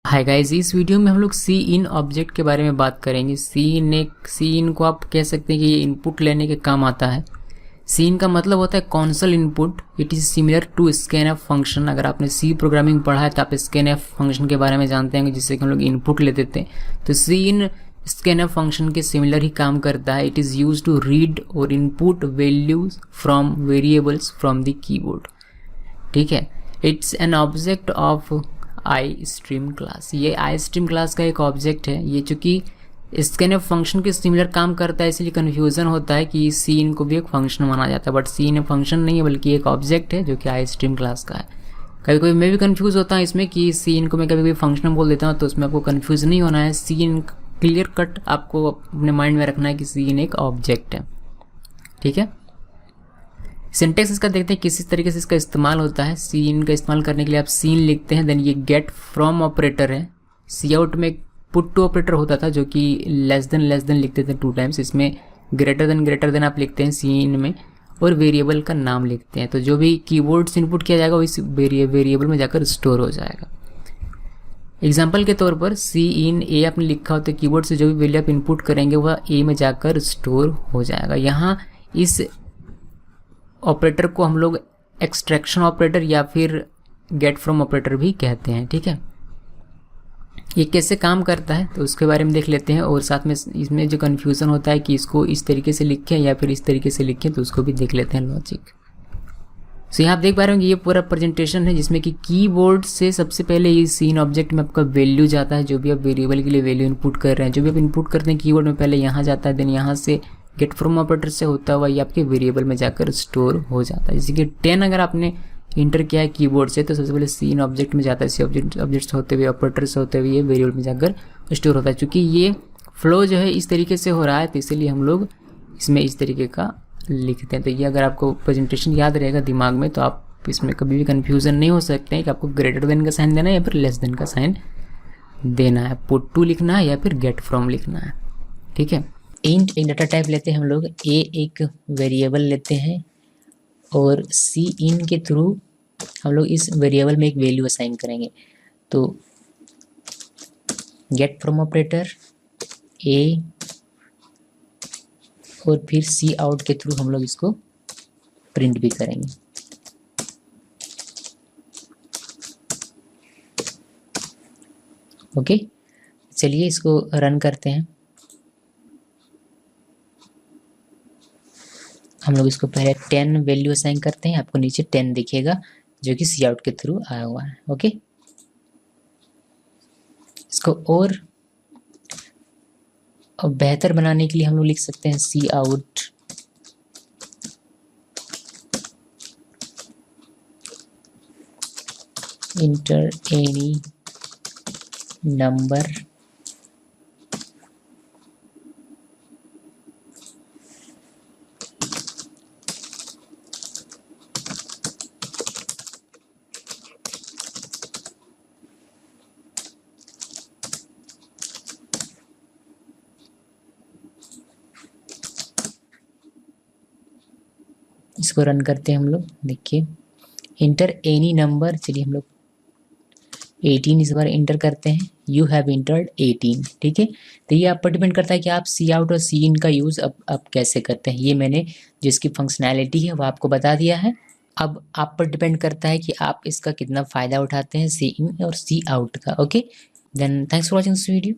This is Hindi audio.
हाय गाइस, इस वीडियो में हम लोग सी इन ऑब्जेक्ट के बारे में बात करेंगे। सी इन को आप कह सकते हैं कि ये इनपुट लेने के काम आता है। सी इन का मतलब होता है console input. It is similar to scanf function. अगर आपने सी प्रोग्रामिंग पढ़ा है तो आप स्कैनएफ फंक्शन के बारे में जानते हैं जिससे कि हम लोग इनपुट लेते थे। तो सी इन स्कैनएफ फंक्शन के सिमिलर ही काम करता है। It is use to read और input values from variables from the keyboard. ठीक है, it's an object of istream class. ये आई स्ट्रीम क्लास का एक ऑब्जेक्ट है। ये चूँकि स्कैनएफ फंक्शन के सिमिलर काम करता है, इसलिए कन्फ्यूज़न होता है कि सी इन को भी एक फंक्शन माना जाता है, बट सी इन फंक्शन नहीं है बल्कि एक ऑब्जेक्ट है जो कि आई स्ट्रीम क्लास का है। कभी कभी मैं भी कन्फ्यूज़ होता हूँ इसमें कि सी इन को मैं कभी कभी फंक्शन बोल देता हूँ, तो उसमें आपको कन्फ्यूज़ नहीं होना है। सी इन क्लियर कट आपको अपने माइंड में रखना है कि सी इन एक ऑब्जेक्ट है। ठीक है, सिंटेक्स इसका देखते हैं किस तरीके से इसका इस्तेमाल होता है। सी इन का इस्तेमाल करने के लिए आप सी इन लिखते हैं, देन ये गेट फ्रॉम ऑपरेटर है। सी आउट में पुट टू ऑपरेटर होता था जो कि लेस देन लिखते थे 2 टाइम्स। इसमें ग्रेटर देन आप लिखते हैं सी इन में, और वेरिएबल का नाम लिखते हैं। तो जो भी कीबोर्ड से इनपुट किया जाएगा वो इस वेरिएबल में जाकर स्टोर हो जाएगा। एग्जाम्पल के तौर पर सी इन ए आपने लिखा हो तो कीबोर्ड से जो भी वैल्यू आप इनपुट करेंगे वह ए में जाकर स्टोर हो जाएगा। यहाँ इस ऑपरेटर को हम लोग एक्सट्रैक्शन ऑपरेटर या फिर गेट फ्रॉम ऑपरेटर भी कहते हैं। ठीक है, ये कैसे काम करता है तो उसके बारे में देख लेते हैं, और साथ में इसमें जो कन्फ्यूज़न होता है कि इसको इस तरीके से लिखें या फिर इस तरीके से लिखें, तो उसको भी देख लेते हैं लॉजिक। सो यहाँ आप देख पा रहे हो कि ये पूरा प्रेजेंटेशन है जिसमें कि कीबोर्ड से सबसे पहले ये सीन ऑब्जेक्ट में आपका वैल्यू जाता है। जो भी आप वेरिएबल के लिए वैल्यू इनपुट कर रहे हैं, जो भी आप इनपुट करते हैं कीबोर्ड में, पहले यहाँ जाता है, देन यहाँ से गेट फ्रॉम ऑपरेटर से होता हुआ ये आपके वेरिएबल में जाकर स्टोर हो जाता है। जैसे कि 10 अगर आपने इंटर किया है कीबोर्ड से, तो सबसे पहले सीन ऑब्जेक्ट में जाता है। सी ऑब्जेक्ट्स होते हुए, ऑपरेटर से होते हुए ये वेरिएबल में जाकर स्टोर होता है। चूँकि ये फ्लो जो है इस तरीके से हो रहा है, तो इसीलिए हम लोग इसमें इस तरीके का लिखते हैं। तो ये अगर आपको प्रेजेंटेशन याद रहेगा दिमाग में, तो आप इसमें कभी भी कन्फ्यूज़न नहीं हो सकते हैं कि आपको ग्रेटर देन का साइन देना है या फिर लेस देन का साइन देना है, पुट टू लिखना है या फिर गेट फ्रॉम लिखना है। ठीक है, इंट एक डाटा टाइप लेते हैं हम लोग, ए एक वेरिएबल लेते हैं, और सी इन के थ्रू हम लोग इस वेरिएबल में एक वैल्यू असाइन करेंगे। तो गेट फ्रॉम ऑपरेटर ए, और फिर सी आउट के थ्रू हम लोग इसको प्रिंट भी करेंगे। ओके, चलिए इसको रन करते हैं। हम लोग इसको पहले 10 वैल्यू असाइन करते हैं। आपको नीचे 10 दिखेगा जो कि सी आउट के थ्रू आया हुआ है। ओके, इसको और बेहतर बनाने के लिए हम लोग लिख सकते हैं सी आउट इंटर एनी नंबर इसको रन करते हैं हम लोग। देखिए इंटर एनी नंबर, चलिए हम लोग 18 इस बार इंटर करते हैं। You have entered 18। ठीक है, तो ये आप पर डिपेंड करता है कि आप सी आउट और सी इन का यूज़ अब आप कैसे करते हैं। ये मैंने जो इसकी फंक्शनैलिटी है वो आपको बता दिया है। अब आप पर डिपेंड करता है कि आप इसका कितना फ़ायदा उठाते हैं सी इन और सी आउट का। Okay, then thanks for watching this video.